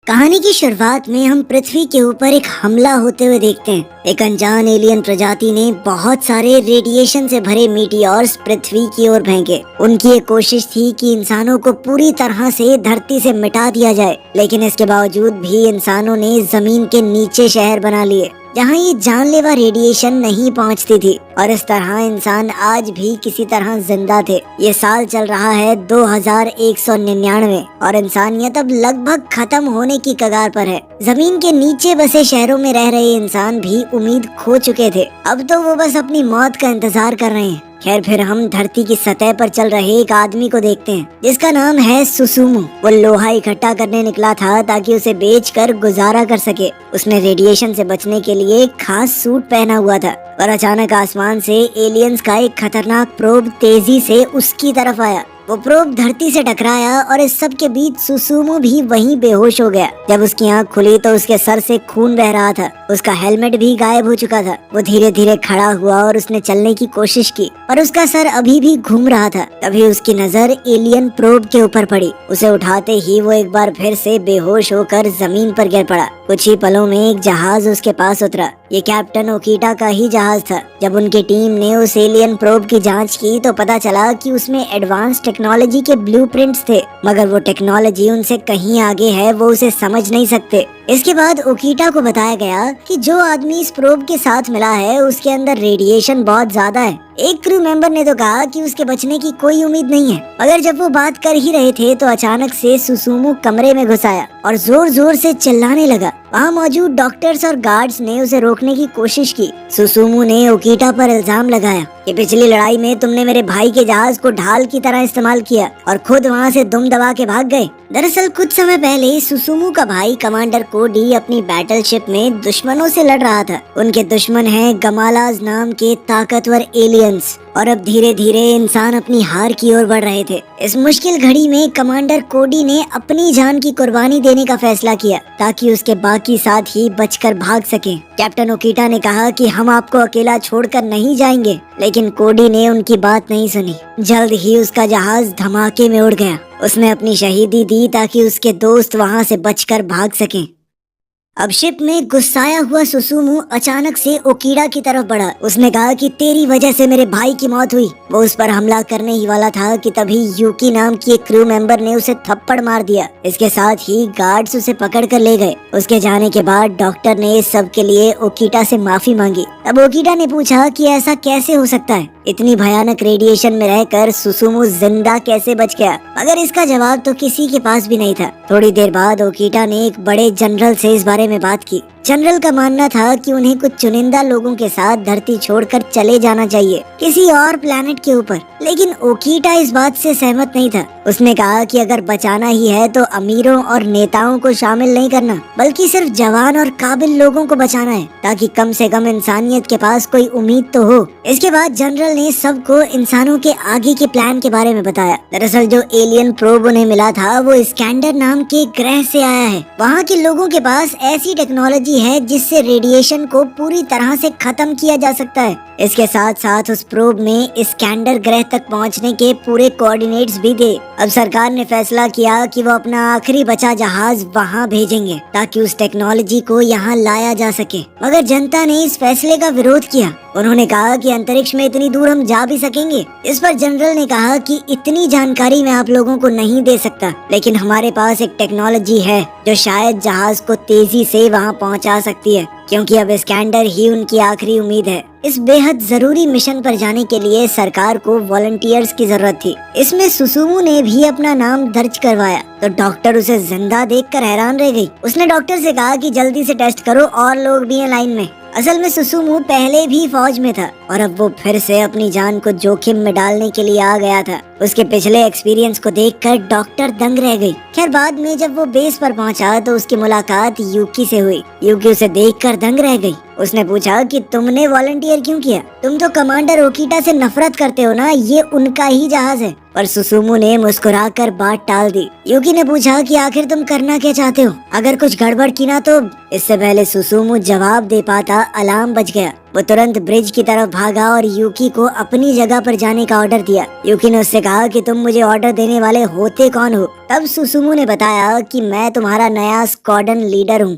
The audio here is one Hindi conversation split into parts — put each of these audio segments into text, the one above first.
कहानी की शुरुआत में हम पृथ्वी के ऊपर एक हमला होते हुए देखते हैं। एक अनजान एलियन प्रजाति ने बहुत सारे रेडिएशन से भरे मीटियोर्स पृथ्वी की ओर फेंके। उनकी एक कोशिश थी कि इंसानों को पूरी तरह से धरती से मिटा दिया जाए, लेकिन इसके बावजूद भी इंसानों ने जमीन के नीचे शहर बना लिए जहाँ ये जानलेवा रेडिएशन नहीं पहुँचती थी, और इस तरह इंसान आज भी किसी तरह जिंदा थे। ये साल चल रहा है 2199 और इंसानियत अब लगभग खत्म होने की कगार पर है। जमीन के नीचे बसे शहरों में रह रहे इंसान भी उम्मीद खो चुके थे। अब तो वो बस अपनी मौत का इंतजार कर रहे हैं। खैर, फिर हम धरती की सतह पर चल रहे एक आदमी को देखते हैं जिसका नाम है सुसुमू। वो लोहा इकट्ठा करने निकला था ताकि उसे बेचकर गुजारा कर सके। उसने रेडिएशन से बचने के लिए एक खास सूट पहना हुआ था, पर अचानक आसमान से एलियंस का एक खतरनाक प्रोब तेजी से उसकी तरफ आया। वो प्रोब धरती से टकराया और इस सब के बीच सुसुमू भी वहीं बेहोश हो गया। जब उसकी आंख खुली तो उसके सर से खून बह रहा था। उसका हेलमेट भी गायब हो चुका था। वो धीरे धीरे खड़ा हुआ और उसने चलने की कोशिश की, पर उसका सर अभी भी घूम रहा था। तभी उसकी नजर एलियन प्रोब के ऊपर पड़ी। उसे उठाते ही वो एक बार फिर से बेहोश होकर जमीन पर गिर पड़ा। कुछ ही पलों में एक जहाज उसके पास उतरा। ये कैप्टन ओकीटा का ही जहाज था। जब उनकी टीम ने उस एलियन प्रोब की जांच की तो पता चला कि उसमें एडवांस टेक्नोलॉजी के ब्लूप्रिंट्स थे, मगर वो टेक्नोलॉजी उनसे कहीं आगे है, वो उसे समझ नहीं सकते। इसके बाद ओकीटा को बताया गया कि जो आदमी इस प्रोब के साथ मिला है उसके अंदर रेडिएशन बहुत ज्यादा है। एक क्रू मेंबर ने तो कहा कि उसके बचने की कोई उम्मीद नहीं है, मगर जब वो बात कर ही रहे थे तो अचानक से सुसुमू कमरे में घुस आया और जोर जोर से चिल्लाने लगा। वहाँ मौजूद डॉक्टर्स और गार्ड्स ने उसे रोकने की कोशिश की। सुसुमू ने ओकीटा पर इल्जाम लगाया कि पिछली लड़ाई में तुमने मेरे भाई के जहाज को ढाल की तरह इस्तेमाल किया और खुद वहाँ से दुम दबा के भाग गए। दरअसल कुछ समय पहले सुसुमू का भाई कमांडर कोडी अपनी बैटलशिप में दुश्मनों से लड़ रहा था। उनके दुश्मन हैं गमालाज नाम के ताकतवर एलियंस, और अब धीरे धीरे इंसान अपनी हार की ओर बढ़ रहे थे। इस मुश्किल घड़ी में कमांडर कोडी ने अपनी जान की कुर्बानी देने का फैसला किया ताकि उसके बाकी साथी बचकर भाग सकें। कैप्टन ओकीटा ने कहा कि हम आपको अकेला छोड़कर नहीं जाएंगे, लेकिन कोडी ने उनकी बात नहीं सुनी। जल्द ही उसका जहाज धमाके में उड़ गया। उसने अपनी शहीदी दी ताकि उसके दोस्त वहां से बचकर भाग सकें। अब शिप में गुस्साया हुआ सुसुमू अचानक से ओकीडा की तरफ बढ़ा। उसने कहा कि तेरी वजह से मेरे भाई की मौत हुई। वो उस पर हमला करने ही वाला था कि तभी यूकी नाम की एक क्रू मेंबर ने उसे थप्पड़ मार दिया। इसके साथ ही गार्ड्स उसे पकड़ कर ले गए। उसके जाने के बाद डॉक्टर ने इस सब के लिए ओकीडा से माफी मांगी। अब ओकीडा ने पूछा कि ऐसा कैसे हो सकता है, इतनी भयानक रेडिएशन में रहकर सुसुमू जिंदा कैसे बच गया, मगर इसका जवाब तो किसी के पास भी नहीं था। थोड़ी देर बाद ओकीटा ने एक बड़े जनरल से इस बारे में बात की। जनरल का मानना था कि उन्हें कुछ चुनिंदा लोगों के साथ धरती छोड़कर चले जाना चाहिए किसी और प्लेनेट के ऊपर, लेकिन ओकीटा इस बात से सहमत नहीं था। उसने कहा कि अगर बचाना ही है तो अमीरों और नेताओं को शामिल नहीं करना, बल्कि सिर्फ जवान और काबिल लोगों को बचाना है ताकि कम से कम इंसानियत के पास कोई उम्मीद तो हो। इसके बाद जनरल ने सबको इंसानों के आगे के प्लान के बारे में बताया। दरअसल जो एलियन प्रोब उन्हें मिला था वो स्कैंडर नाम के ग्रह से आया है। वहाँ के लोगों के पास ऐसी टेक्नोलॉजी है जिससे रेडिएशन को पूरी तरह से खत्म किया जा सकता है। इसके साथ साथ उस प्रोब में स्कैंडर ग्रह तक पहुंचने के पूरे कोऑर्डिनेट्स भी थे। अब सरकार ने फैसला किया कि वो अपना आखिरी बचा जहाज वहां भेजेंगे ताकि उस टेक्नोलॉजी को यहाँ लाया जा सके, मगर जनता ने इस फैसले का विरोध किया। उन्होंने कहा कि अंतरिक्ष में इतनी दूर हम जा भी सकेंगे। इस पर जनरल ने कहा कि इतनी जानकारी मैं आप लोगों को नहीं दे सकता, लेकिन हमारे पास एक टेक्नोलॉजी है जो शायद जहाज को तेजी से वहां पहुंचा सकती है, क्योंकि अब स्कैंडर ही उनकी आखिरी उम्मीद है। इस बेहद जरूरी मिशन पर जाने के लिए सरकार को वॉलंटियर्स की जरूरत थी। इसमें सुसुमू ने भी अपना नाम दर्ज करवाया तो डॉक्टर उसे जिंदा देखकर हैरान रह गई। उसने डॉक्टर से कहा कि जल्दी से टेस्ट करो, और लोग भी हैं लाइन में। असल में सुसुमू पहले भी फौज में था और अब वो फिर से अपनी जान को जोखिम में डालने के लिए आ गया था। उसके पिछले एक्सपीरियंस को देखकर डॉक्टर दंग रह गई। खैर, बाद में जब वो बेस पर पहुंचा तो उसकी मुलाकात यूकी से हुई। यूकी उसे देखकर दंग रह गई। उसने पूछा कि तुमने वॉलंटियर क्यों किया? तुम तो कमांडर ओकीटा से नफरत करते हो ना, ये उनका ही जहाज है। पर सुसुमू ने मुस्कुराकर बात टाल दी। यूकी ने पूछा कि आखिर तुम करना क्या चाहते हो? अगर कुछ गड़बड़ की ना तो। इससे पहले सुसुमू जवाब दे पाता अलार्म बज गया। वो तुरंत ब्रिज की तरफ भागा और यूकी को अपनी जगह पर जाने का ऑर्डर दिया। यूकी ने उससे कहा कि तुम मुझे ऑर्डर देने वाले होते कौन हो? तब सुसुमू ने बताया कि मैं तुम्हारा नया स्क्वाड्रन लीडर हूँ।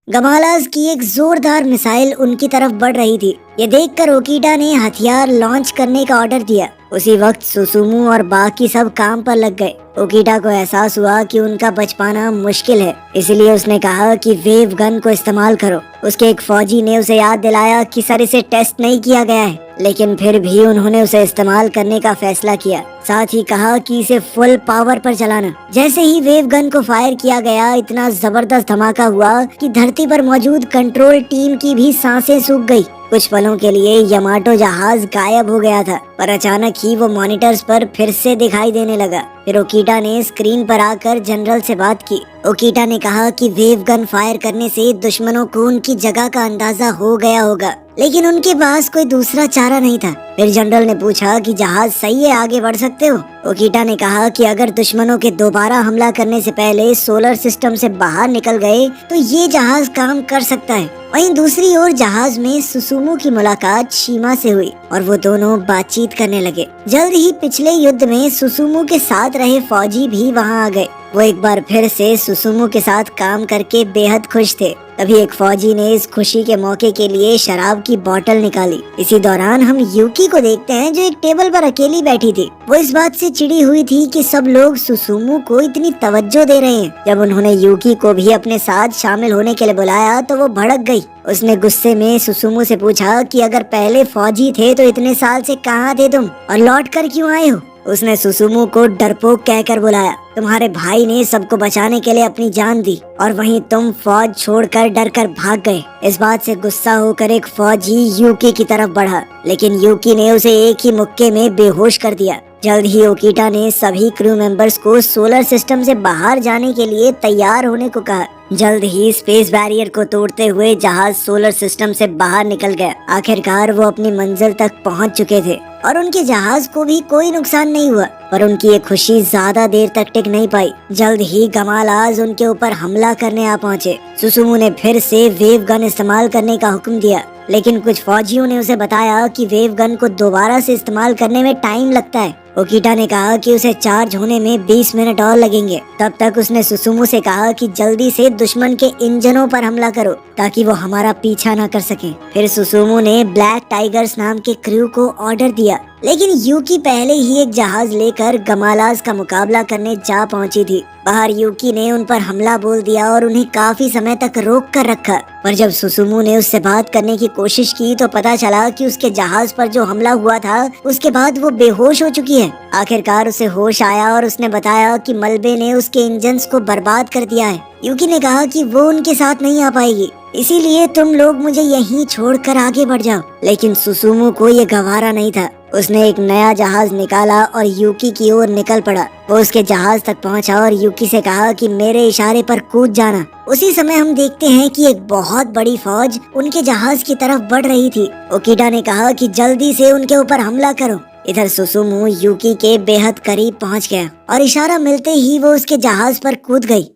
गमालाज की एक जोरदार मिसाइल उनकी तरफ बढ़ रही थी। ये देखकर ओकीटा ने हथियार लॉन्च करने का ऑर्डर दिया। उसी वक्त सुसुमू और बाकी सब काम पर लग गए। ओकीटा को एहसास हुआ कि उनका बच पाना मुश्किल है, इसलिए उसने कहा कि वेव गन को इस्तेमाल करो। उसके एक फौजी ने उसे याद दिलाया कि सर इसे टेस्ट नहीं किया गया है, लेकिन फिर भी उन्होंने उसे इस्तेमाल करने का फैसला किया। साथ ही कहा कि इसे फुल पावर पर चलाना। जैसे ही वेव गन को फायर किया गया, इतना जबरदस्त धमाका हुआ कि धरती पर मौजूद कंट्रोल टीम की भी सांसें सूख गई। कुछ पलों के लिए यमाटो जहाज गायब हो गया था, पर अचानक ही वो मॉनिटर्स पर फिर से दिखाई देने लगा। फिर ओकीटा ने स्क्रीन पर आकर जनरल से बात की। ओकीटा ने कहा कि वेव गन फायर करने से दुश्मनों को उनकी जगह का अंदाजा हो गया होगा, लेकिन उनके पास कोई दूसरा चारा नहीं था। फिर जनरल ने पूछा कि जहाज सही है, आगे बढ़ सकते हो? ओकीटा ने कहा कि अगर दुश्मनों के दोबारा हमला करने से पहले सोलर सिस्टम से बाहर निकल गए तो ये जहाज काम कर सकता है। वहीं दूसरी ओर जहाज में सुसुमू की मुलाकात शीमा से हुई और वो दोनों बातचीत करने लगे। जल्द ही पिछले युद्ध में सुसुमू के साथ रहे फौजी भी वहां आ गए। वो एक बार फिर से सुसुमू के साथ काम करके बेहद खुश थे। तभी एक फौजी ने इस खुशी के मौके के लिए शराब की बोतल निकाली। इसी दौरान हम यूकी को देखते हैं, जो एक टेबल पर अकेली बैठी थी। वो इस बात से चिड़ी हुई थी कि सब लोग सुसुमू को इतनी तवज्जो दे रहे हैं। जब उन्होंने यूकी को भी अपने साथ शामिल होने के लिए बुलाया तो वो भड़क गई। उसने गुस्से में सुसुमू से पूछा कि अगर पहले फौजी थे तो इतने साल से कहाँ थे तुम, और लौट कर क्यों आए हो? उसने सुसुमू को डरपोक कहकर बुलाया। तुम्हारे भाई ने सबको बचाने के लिए अपनी जान दी और वहीं तुम फौज छोड़कर डरकर भाग गए। इस बात से गुस्सा होकर एक फौजी यूकी की तरफ बढ़ा, लेकिन यूकी ने उसे एक ही मुक्के में बेहोश कर दिया। जल्द ही ओकीटा ने सभी क्रू मेंबर्स को सोलर सिस्टम से बाहर जाने के लिए तैयार होने को कहा। जल्द ही स्पेस बैरियर को तोड़ते हुए जहाज सोलर सिस्टम से बाहर निकल गया। आखिरकार वो अपनी मंजिल तक पहुंच चुके थे और उनके जहाज को भी कोई नुकसान नहीं हुआ, पर उनकी ये खुशी ज्यादा देर तक टिक नहीं पाई। जल्द ही गमालाज उनके ऊपर हमला करने आ पहुंचे। सुसुमू ने फिर से वेव गन इस्तेमाल करने का हुक्म दिया, लेकिन कुछ फौजियों ने उसे बताया कि वेव गन को दोबारा से इस्तेमाल करने में टाइम लगता है। ओकीटा ने कहा कि उसे चार्ज होने में 20 मिनट और लगेंगे। तब तक उसने सुसुमू से कहा कि जल्दी से दुश्मन के इंजनों पर हमला करो ताकि वो हमारा पीछा न कर सकें। फिर सुसुमू ने ब्लैक टाइगर्स नाम के क्रू को ऑर्डर दिया, लेकिन यूकी पहले ही एक जहाज लेकर गमालाज का मुकाबला करने जा पहुंची थी। बाहर यूकी ने उन पर हमला बोल दिया और उन्हें काफी समय तक रोक कर रखा, पर जब सुसुमू ने उससे बात करने की कोशिश की तो पता चला कि उसके जहाज पर जो हमला हुआ था उसके बाद वो बेहोश हो चुकी है। आखिरकार उसे होश आया और उसने बताया कि मलबे ने उसके इंजन्स को बर्बाद कर दिया है। यूकी ने कहा कि वो उनके साथ नहीं आ पाएगी, इसीलिए तुम लोग मुझे यहीं छोड़कर आगे बढ़ जाओ। लेकिन सुसुमू को ये गवारा नहीं था। उसने एक नया जहाज निकाला और यूकी की ओर निकल पड़ा। वो उसके जहाज तक पहुंचा और यूकी से कहा कि मेरे इशारे पर कूद जाना। उसी समय हम देखते हैं कि एक बहुत बड़ी फौज उनके जहाज की तरफ बढ़ रही थी। ओकीटा ने कहा कि जल्दी से उनके ऊपर हमला करो। इधर सुसुमू यूकी के बेहद करीब पहुंच गया और इशारा मिलते ही वो उसके जहाज पर कूद गई।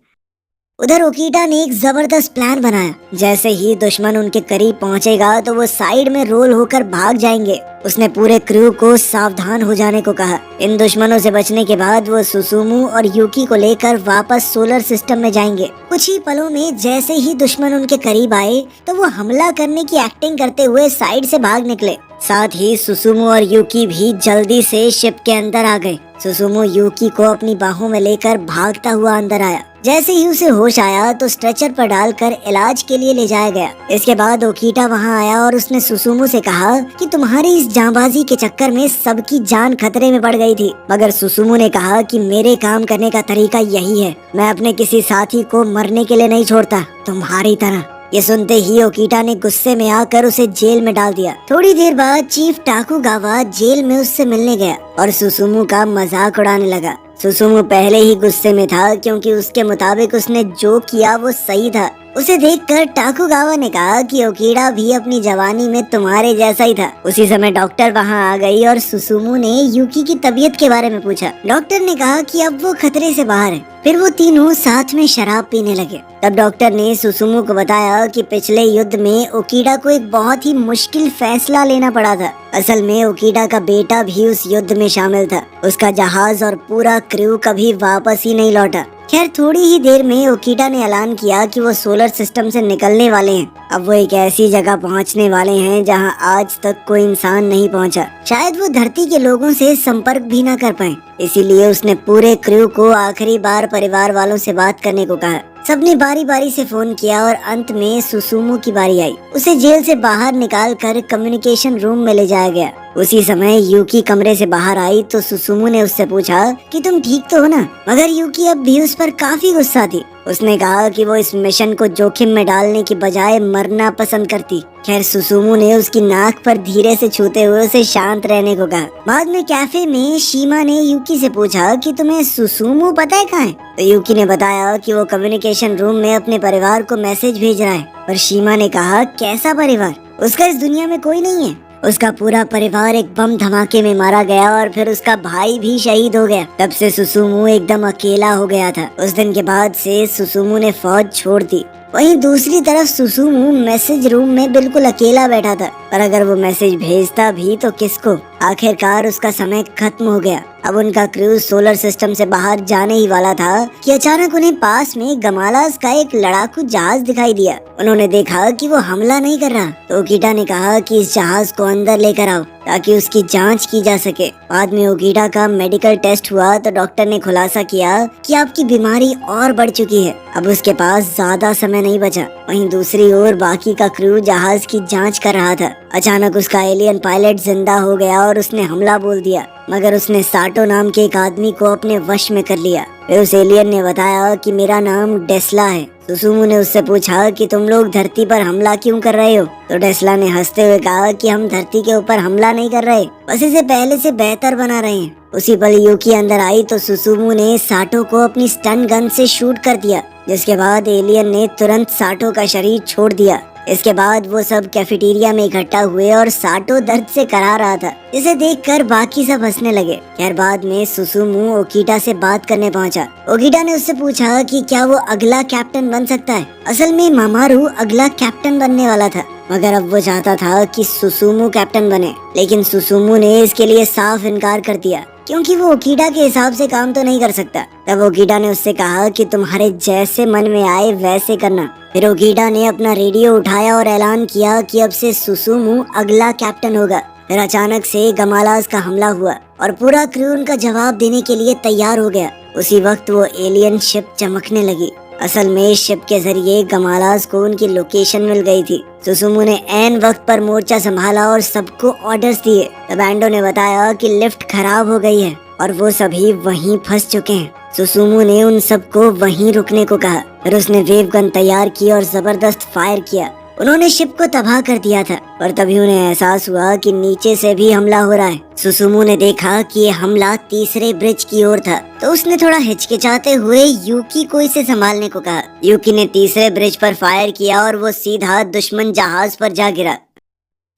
उधर ओकीटा ने एक जबरदस्त प्लान बनाया। जैसे ही दुश्मन उनके करीब पहुंचेगा तो वो साइड में रोल होकर भाग जाएंगे। उसने पूरे क्रू को सावधान हो जाने को कहा। इन दुश्मनों से बचने के बाद वो सुसुमू और यूकी को लेकर वापस सोलर सिस्टम में जाएंगे। कुछ ही पलों में जैसे ही दुश्मन उनके करीब आए तो वो हमला करने की एक्टिंग करते हुए साइड से भाग निकले। साथ ही सुसुमू और यूकी भी जल्दी से शिप के अंदर आ गए। सुसुमू यूकी को अपनी बाहों में लेकर भागता हुआ अंदर आया। जैसे ही उसे होश आया तो स्ट्रेचर पर डालकर इलाज के लिए ले जाया गया। इसके बाद ओकीटा वहां आया और उसने सुसुमू से कहा कि तुम्हारी इस जांबाजी के चक्कर में सबकी जान खतरे में पड़ गई थी। मगर सुसुमू ने कहा कि मेरे काम करने का तरीका यही है, मैं अपने किसी साथी को मरने के लिए नहीं छोड़ता, तुम्हारी तरह। ये सुनते ही ओकीटा ने गुस्से में आकर उसे जेल में डाल दिया। थोड़ी देर बाद चीफ टाकुगावा जेल में उससे मिलने गया और सुसुमू का मजाक उड़ाने लगा। सुसुमू पहले ही गुस्से में था क्योंकि उसके मुताबिक उसने जो किया वो सही था, उसे देखकर टाकुगावा ने कहा कि ओकीडा भी अपनी जवानी में तुम्हारे जैसा ही था। उसी समय डॉक्टर वहां आ गई और सुसुमू ने यूकी की तबीयत के बारे में पूछा। डॉक्टर ने कहा कि अब वो खतरे से बाहर है। फिर वो तीनों साथ में शराब पीने लगे। तब डॉक्टर ने सुसुमू को बताया कि पिछले युद्ध में ओकीडा को एक बहुत ही मुश्किल फैसला लेना पड़ा था। असल में ओकीडा का बेटा भी उस युद्ध में शामिल था। उसका जहाज और पूरा क्रू कभी वापस ही नहीं लौटा। खैर थोड़ी ही देर में ओकीडा ने ऐलान किया कि वो सोलर सिस्टम से निकलने वाले हैं। अब वो एक ऐसी जगह पहुंचने वाले हैं जहां आज तक कोई इंसान नहीं पहुंचा। शायद वो धरती के लोगों से संपर्क भी ना कर पाए। इसीलिए उसने पूरे क्रू को आखिरी बार परिवार वालों से बात करने को कहा। सबने बारी बारी से फोन किया और अंत में सुसुमू की बारी आई। उसे जेल से बाहर निकाल कर कम्युनिकेशन रूम में ले जाया गया। उसी समय यूकी कमरे से बाहर आई तो सुसुमू ने उससे पूछा कि तुम ठीक तो हो ना? मगर यूकी अब भी उस पर काफी गुस्सा थी। उसने कहा कि वो इस मिशन को जोखिम में डालने की बजाय मरना पसंद करती। खैर सुसुमू ने उसकी नाक पर धीरे से छूते हुए उसे शांत रहने को कहा। बाद में कैफे में शीमा ने यूकी से पूछा कि तुम्हें सुसुमू पता है कहाँ है? तो यूकी ने बताया कि वो कम्युनिकेशन रूम में अपने परिवार को मैसेज भेज रहा है। पर शीमा ने कहा कैसा परिवार? उसका इस दुनिया में कोई नहीं है। उसका पूरा परिवार एक बम धमाके में मारा गया और फिर उसका भाई भी शहीद हो गया। तब से सुसुमू एकदम अकेला हो गया था। उस दिन के बाद से सुसुमू ने फौज छोड़ दी। वहीं दूसरी तरफ सुसुमू मैसेज रूम में बिल्कुल अकेला बैठा था। पर अगर वो मैसेज भेजता भी तो किसको? आखिरकार उसका समय खत्म हो गया। अब उनका क्रू सोलर सिस्टम से बाहर जाने ही वाला था कि अचानक उन्हें पास में गमालास का एक लड़ाकू जहाज दिखाई दिया। उन्होंने देखा कि वो हमला नहीं कर रहा तो ओकीडा ने कहा कि इस जहाज को अंदर लेकर आओ ताकि उसकी जांच की जा सके। बाद में ओकीडा का मेडिकल टेस्ट हुआ तो डॉक्टर ने खुलासा किया कि आपकी बीमारी और बढ़ चुकी है। अब उसके पास ज्यादा समय नहीं बचा। वहीं दूसरी ओर बाकी का क्रू जहाज की जांच कर रहा था। अचानक उसका एलियन पायलट जिंदा हो गया और उसने हमला बोल दिया। मगर उसने साटो नाम के एक आदमी को अपने वश में कर लिया। फिर उस एलियन ने बताया कि मेरा नाम डेस्ला है। सुसुमू ने उससे पूछा कि तुम लोग धरती पर हमला क्यों कर रहे हो? तो डेस्ला ने हंसते हुए कहा कि हम धरती के ऊपर हमला नहीं कर रहे, बस इसे पहले से बेहतर बना रहे हैं। उसी पल यूकी अंदर आई तो सुसुमू ने साटो को अपनी स्टन गन से शूट कर दिया, जिसके बाद एलियन ने तुरंत साटो का शरीर छोड़ दिया। इसके बाद वो सब कैफेटेरिया में इकट्ठा हुए और साटो दर्द से करा रहा था, इसे देखकर बाकी सब हंसने लगे। खैर बाद में सुसुमू ओकीडा से बात करने पहुंचा। ओकीडा ने उससे पूछा कि क्या वो अगला कैप्टन बन सकता है। असल में मामारू अगला कैप्टन बनने वाला था, मगर अब वो चाहता था कि सुसुमू कैप्टन बने। लेकिन सुसुमू ने इसके लिए साफ इनकार कर दिया क्योंकि वो ओकीडा के हिसाब से काम तो नहीं कर सकता। तब ओकीडा ने उससे कहा कि तुम्हारे जैसे मन में आए वैसे करना। फिर ओकीडा ने अपना रेडियो उठाया और ऐलान किया कि अब से सुसुमू अगला कैप्टन होगा। फिर अचानक से गमालास का हमला हुआ और पूरा क्रू उनका जवाब देने के लिए तैयार हो गया। उसी वक्त वो एलियन शिप चमकने लगी। असल में शिप के जरिए गमालास को उनकी लोकेशन मिल गई थी। सुसुमू ने ऐन वक्त पर मोर्चा संभाला और सबको ऑर्डर्स दिए। तब एंडो ने बताया कि लिफ्ट खराब हो गई है और वो सभी वहीं फंस चुके हैं। सुसुमू ने उन सबको वहीं रुकने को कहा। फिर उसने वेव गन तैयार की और जबरदस्त फायर किया। उन्होंने शिप को तबाह कर दिया था, पर तभी उन्हें एहसास हुआ कि नीचे से भी हमला हो रहा है। सुसुमू ने देखा कि ये हमला तीसरे ब्रिज की ओर था, तो उसने थोड़ा हिचकिचाते हुए यूकी को इसे संभालने को कहा। यूकी ने तीसरे ब्रिज पर फायर किया और वो सीधा दुश्मन जहाज पर जा गिरा।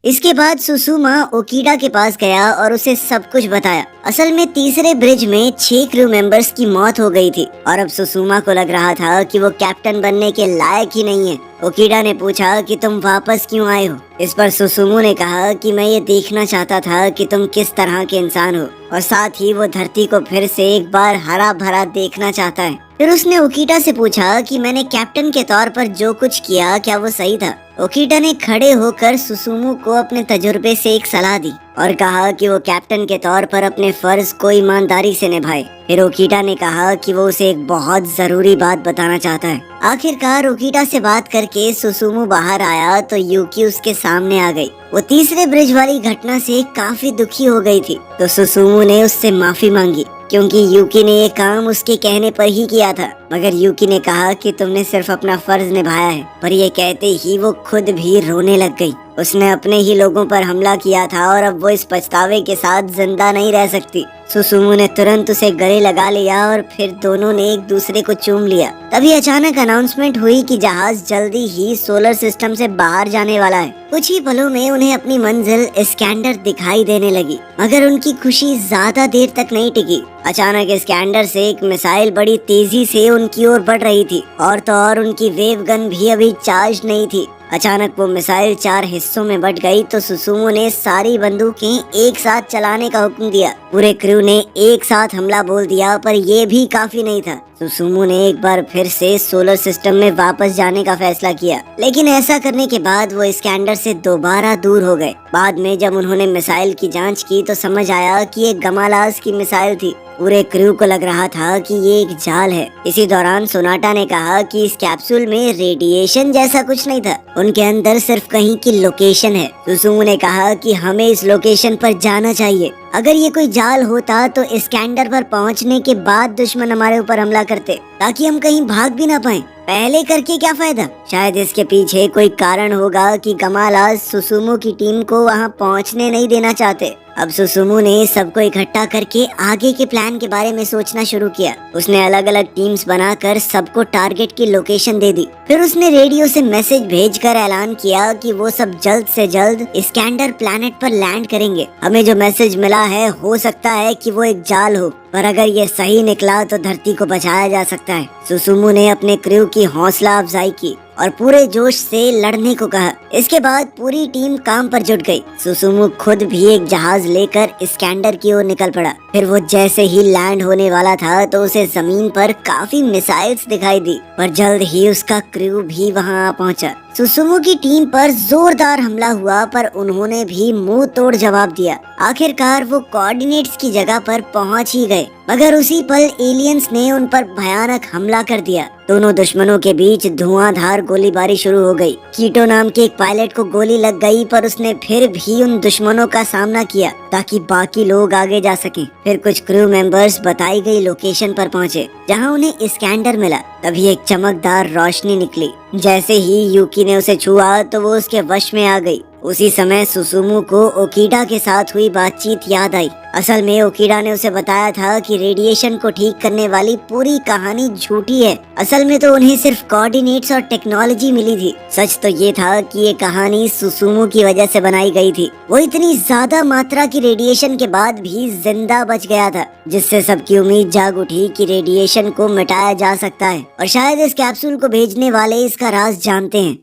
इसके बाद सुसुमा ओकीडा के पास गया और उसे सब कुछ बताया। असल में तीसरे ब्रिज में 6 क्रू मेंबर्स की मौत हो गई थी और अब सुसुमा को लग रहा था कि वो कैप्टन बनने के लायक ही नहीं है। ओकीडा ने पूछा कि तुम वापस क्यों आए हो? इस पर सुसुमू ने कहा कि मैं ये देखना चाहता था कि तुम किस तरह के इंसान हो और साथ ही वो धरती को फिर से एक बार हरा भरा देखना चाहता है। फिर उसने ओकीडा से पूछा कि मैंने कैप्टन के तौर पर जो कुछ किया क्या वो सही था? ओकीडा ने खड़े होकर सुसुमू को अपने तजुर्बे से एक सलाह दी और कहा कि वो कैप्टन के तौर पर अपने फर्ज को ईमानदारी से निभाए। फिर ओकीडा ने कहा कि वो उसे एक बहुत जरूरी बात बताना चाहता है। आखिरकार ओकीडा से बात करके सुसुमू बाहर आया तो यूकी उसके सामने आ गई। वो तीसरे ब्रिज वाली घटना से काफी दुखी हो गई थी, तो सुसुमू ने उससे माफी मांगी क्योंकि यूकी ने ये काम उसके कहने पर ही किया था। मगर यूकी ने कहा कि तुमने सिर्फ अपना फर्ज निभाया है, पर ये कहते ही वो खुद भी रोने लग गई। उसने अपने ही लोगों पर हमला किया था और अब वो इस पछतावे के साथ जिंदा नहीं रह सकती। सुसुमू ने तुरंत उसे गले लगा लिया और फिर दोनों ने एक दूसरे को चूम लिया। तभी अचानक अनाउंसमेंट हुई कि जहाज जल्दी ही सोलर सिस्टम से बाहर जाने वाला है। कुछ ही पलों में उन्हें अपनी मंजिल इस्कैंडर दिखाई देने लगी, मगर उनकी खुशी ज्यादा देर तक नहीं टिकी। अचानक इस्कैंडर से एक मिसाइल बड़ी तेजी से उनकी ओर बढ़ रही थी, और तो और उनकी वेव गन भी अभी चार्ज नहीं थी। अचानक वो मिसाइल 4 हिस्सों में बट गई तो सुसुमू ने सारी बंदूकें एक साथ चलाने का हुक्म दिया। पूरे क्रू ने एक साथ हमला बोल दिया, पर ये भी काफी नहीं था। सुसुमू ने एक बार फिर से सोलर सिस्टम में वापस जाने का फैसला किया, लेकिन ऐसा करने के बाद वो इस्कैंडर से दोबारा दूर हो गए। बाद में जब उन्होंने मिसाइल की जांच की तो समझ आया कि ये गमालाज की मिसाइल थी। पूरे क्रू को लग रहा था कि ये एक जाल है। इसी दौरान सोनाटा ने कहा कि इस कैप्सूल में रेडिएशन जैसा कुछ नहीं था, उनके अंदर सिर्फ कहीं की लोकेशन है। सुसुमू ने कहा कि हमें इस लोकेशन पर जाना चाहिए। अगर ये कोई जाल होता तो इस्कैंडर पर पहुंचने के बाद दुश्मन हमारे ऊपर हमला करते, ताकि हम कहीं भाग भी ना पाएं। पहले करके क्या फायदा? शायद इसके पीछे कोई कारण होगा कि गमालाज सुसुमू की टीम को वहां पहुंचने नहीं देना चाहते। अब सुसुमू ने सबको इकट्ठा करके आगे के प्लान के बारे में सोचना शुरू किया। उसने अलग अलग टीम्स बनाकर सबको टारगेट की लोकेशन दे दी। फिर उसने रेडियो से मैसेज भेजकर ऐलान किया कि वो सब जल्द से जल्द इस्कैंडर प्लैनेट पर लैंड करेंगे। हमें जो मैसेज मिला है हो सकता है कि वो एक जाल हो, पर अगर ये सही निकला तो धरती को बचाया जा सकता है। सुसुमू ने अपने क्रू की हौसला अफजाई की और पूरे जोश से लड़ने को कहा। इसके बाद पूरी टीम काम पर जुट गई। सुसुमू खुद भी एक जहाज लेकर इस्कैंडर की ओर निकल पड़ा। फिर वो जैसे ही लैंड होने वाला था तो उसे जमीन पर काफी मिसाइल्स दिखाई दी, पर जल्द ही उसका क्रू भी वहां आ पहुंचा। सुसुमू की टीम पर जोरदार हमला हुआ, पर उन्होंने भी मुंह तोड़ जवाब दिया। आखिरकार वो कोऑर्डिनेट्स की जगह पर पहुंच ही गए, मगर उसी पल एलियंस ने उन पर भयानक हमला कर दिया। दोनों दुश्मनों के बीच धुआंधार गोलीबारी शुरू हो गई। कीटो नाम के एक पायलट को गोली लग गई, पर उसने फिर भी उन दुश्मनों का सामना किया ताकि बाकी लोग आगे जा सकें। फिर कुछ क्रू मेंबर्स बताई गई लोकेशन पर पहुंचे, जहां उन्हें इस्कैंडर मिला। तभी एक चमकदार रोशनी निकली। जैसे ही यूकी ने उसे छुआ तो वो उसके वश में आ गई। उसी समय सुसुमू को ओकीडा के साथ हुई बातचीत याद आई। असल में ओकीडा ने उसे बताया था कि रेडिएशन को ठीक करने वाली पूरी कहानी झूठी है। असल में तो उन्हें सिर्फ कोऑर्डिनेट्स और टेक्नोलॉजी मिली थी। सच तो ये था कि ये कहानी सुसुमू की वजह से बनाई गई थी। वो इतनी ज्यादा मात्रा की रेडिएशन के बाद भी जिंदा बच गया था, जिससे सबकी उम्मीद जाग उठी कि रेडिएशन को मिटाया जा सकता है, और शायद इस कैप्सूल को भेजने वाले इसका राज जानते हैं।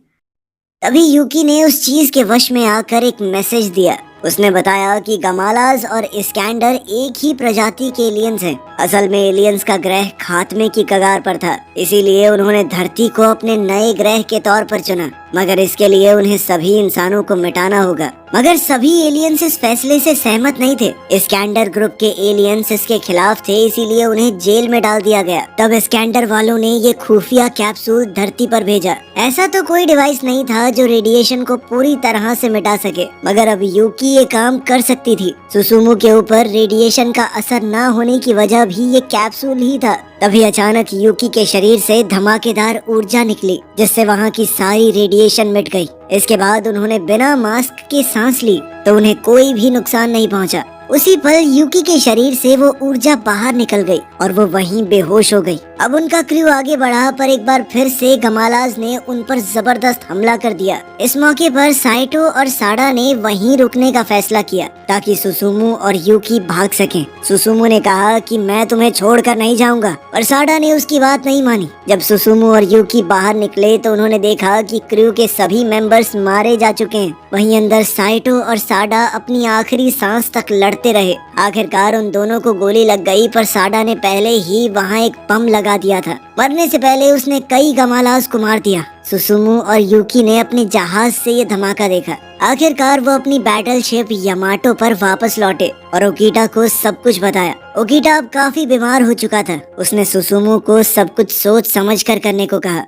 तभी यूकी ने उस चीज के वश में आकर एक मैसेज दिया। उसने बताया कि गमालाज और इस्कैंडर एक ही प्रजाति के एलियंस हैं। असल में एलियंस का ग्रह खात्मे की कगार पर था, इसीलिए उन्होंने धरती को अपने नए ग्रह के तौर पर चुना, मगर इसके लिए उन्हें सभी इंसानों को मिटाना होगा। मगर सभी एलियंस इस फैसले से सहमत नहीं थे। इस्कैंडर ग्रुप के एलियंस इसके खिलाफ थे, इसीलिए उन्हें जेल में डाल दिया गया। तब इस्कैंडर वालों ने ये खुफिया कैप्सूल धरती पर भेजा। ऐसा तो कोई डिवाइस नहीं था जो रेडिएशन को पूरी तरह से मिटा सके, मगर अब यूकी ये काम कर सकती थी। सुसुमू के ऊपर रेडिएशन का असर न होने की वजह भी ये कैप्सूल ही था। तभी अचानक यूकी के शरीर से धमाकेदार ऊर्जा निकली, जिससे वहाँ की सारी रेडिएशन मिट गई। इसके बाद उन्होंने बिना मास्क के सांस ली तो उन्हें कोई भी नुकसान नहीं पहुँचा। उसी पल यूकी के शरीर से वो ऊर्जा बाहर निकल गई और वो वहीं बेहोश हो गई। अब उनका क्रू आगे बढ़ा, पर एक बार फिर से गमालाज ने उन पर जबरदस्त हमला कर दिया। इस मौके पर साइटो और साडा ने वहीं रुकने का फैसला किया ताकि सुसुमू और यूकी भाग सकें। सुसुमू ने कहा कि मैं तुम्हें छोड़कर नहीं जाऊंगा, पर साडा ने उसकी बात नहीं मानी। जब सुसुमू और यूकी बाहर निकले तो उन्होंने देखा कि क्रू के सभी मेंबर्स मारे जा चुके हैं। वहीं अंदर साइटो और साडा अपनी आखिरी सांस तक लड़ते रहे। आखिरकार उन दोनों को गोली लग गई, पर साडा ने पहले ही वहाँ एक बम लगा दिया था। मरने से पहले उसने कई गमालाज को मार दिया। सुसुमू और यूकी ने अपने जहाज से ये धमाका देखा। आखिरकार वो अपनी बैटल शिप यामाटो पर वापस लौटे और ओकीटा को सब कुछ बताया। ओकीटा अब काफी बीमार हो चुका था। उसने सुसुमू को सब कुछ सोच समझ कर करने को कहा।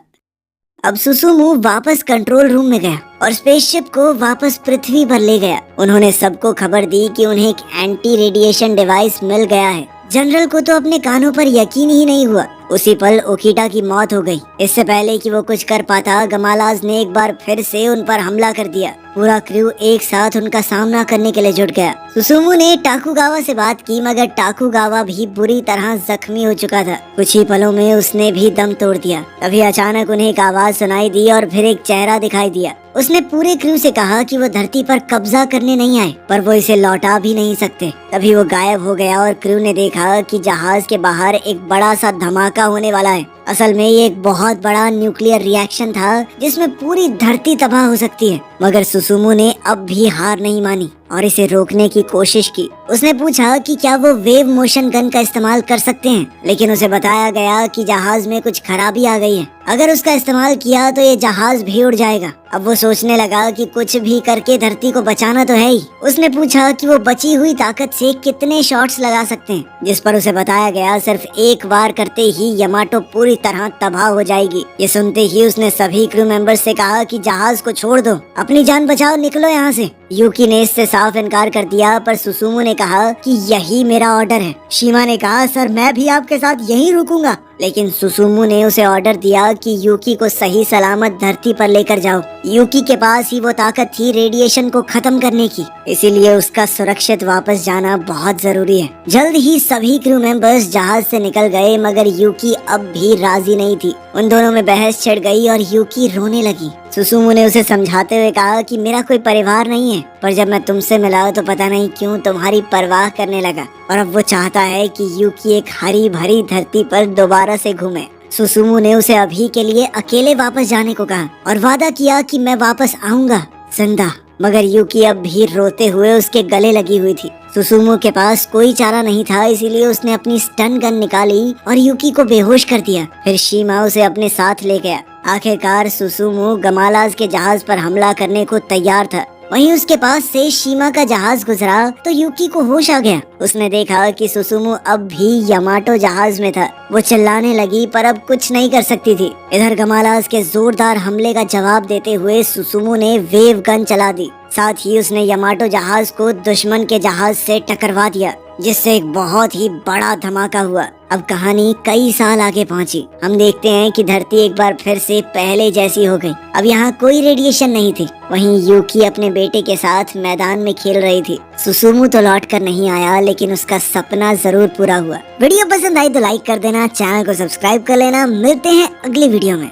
अब सुसुमू वापस कंट्रोल रूम में गया और स्पेसशिप को वापस पृथ्वी पर ले गया। उन्होंने सबको खबर दी कि उन्हें एक एंटी रेडिएशन डिवाइस मिल गया है। जनरल को तो अपने कानों पर यकीन ही नहीं हुआ। उसी पल ओकीटा की मौत हो गई। इससे पहले कि वो कुछ कर पाता, गमालाज ने एक बार फिर से उन पर हमला कर दिया। पूरा क्रू एक साथ उनका सामना करने के लिए जुट गया। सुसुमू ने टाकुगावा से बात की, मगर टाकुगावा भी बुरी तरह जख्मी हो चुका था। कुछ ही पलों में उसने भी दम तोड़ दिया। तभी अचानक उन्हें एक आवाज सुनाई दी और फिर एक चेहरा दिखाई दिया। उसने पूरे क्रू से कहा कि वो धरती पर कब्जा करने नहीं आए, पर वो इसे लौटा भी नहीं सकते। तभी वो गायब हो गया और क्रू ने देखा कि जहाज के बाहर एक बड़ा सा धमाका होने वाला है। असल में ये एक बहुत बड़ा न्यूक्लियर रिएक्शन था जिसमें पूरी धरती तबाह हो सकती है। मगर सुसुमू ने अब भी हार नहीं मानी और इसे रोकने की कोशिश की। उसने पूछा कि क्या वो वेव मोशन गन का इस्तेमाल कर सकते हैं, लेकिन उसे बताया गया कि जहाज में कुछ खराबी आ गई है। अगर उसका इस्तेमाल किया तो ये जहाज भी उड़ जाएगा। अब वो सोचने लगा कि कुछ भी करके धरती को बचाना तो है ही। उसने पूछा कि वो बची हुई ताकत से कितने शॉट्स लगा सकते हैं, जिस पर उसे बताया गया सिर्फ एक बार करते ही यमाटो पूरी तरह तबाह हो जाएगी। ये सुनते ही उसने सभी क्रू मेंबर्स से कहा कि जहाज को छोड़ दो, अपनी जान बचाओ, निकलो यहाँ से। यूकी ने इससे साफ इनकार कर दिया, पर सुसुमू ने कहा कि यही मेरा ऑर्डर है। शिमा ने कहा, सर मैं भी आपके साथ यहीं रुकूंगा। लेकिन सुसुमू ने उसे ऑर्डर दिया कि यूकी को सही सलामत धरती पर लेकर जाओ। यूकी के पास ही वो ताकत थी रेडिएशन को खत्म करने की, इसीलिए उसका सुरक्षित वापस जाना बहुत जरूरी है। जल्द ही सभी क्रू मेंबर्स जहाज से निकल गए, मगर यूकी अब भी राजी नहीं थी। उन दोनों में बहस छिड़ गई और यूकी रोने लगी। सुसुमू ने उसे समझाते हुए कहा कि मेरा कोई परिवार नहीं है, पर जब मैं तुमसे मिला तो पता नहीं क्यों तुम्हारी परवाह करने लगा, और अब वो चाहता है कि यूकी एक हरी भरी धरती पर दोबारा से घूमे। सुसुमू ने उसे अभी के लिए अकेले वापस जाने को कहा और वादा किया कि मैं वापस आऊंगा जिंदा। मगर यूकी अब भी रोते हुए उसके गले लगी हुई थी। सुसुमू के पास कोई चारा नहीं था, इसीलिए उसने अपनी स्टन गन निकाली और यूकी को बेहोश कर दिया। फिर शीमा उसे अपने साथ ले गया। आखिरकार सुसुमू गमालाज के जहाज पर हमला करने को तैयार था। वहीं उसके पास से शीमा का जहाज गुजरा तो यूकी को होश आ गया। उसने देखा कि सुसुमू अब भी यमाटो जहाज में था। वो चिल्लाने लगी, पर अब कुछ नहीं कर सकती थी। इधर गमालाज के जोरदार हमले का जवाब देते हुए सुसुमू ने वेव गन चला दी। साथ ही उसने यमाटो जहाज को दुश्मन के जहाज से टकरवा दिया, जिससे एक बहुत ही बड़ा धमाका हुआ। अब कहानी कई साल आगे पहुंची। हम देखते हैं कि धरती एक बार फिर से पहले जैसी हो गई। अब यहाँ कोई रेडिएशन नहीं थी। वहीं यूकी अपने बेटे के साथ मैदान में खेल रही थी। सुसुमू तो लौट कर नहीं आया, लेकिन उसका सपना जरूर पूरा हुआ। वीडियो पसंद आई तो लाइक कर देना, चैनल को सब्सक्राइब कर लेना। मिलते हैं अगली वीडियो में।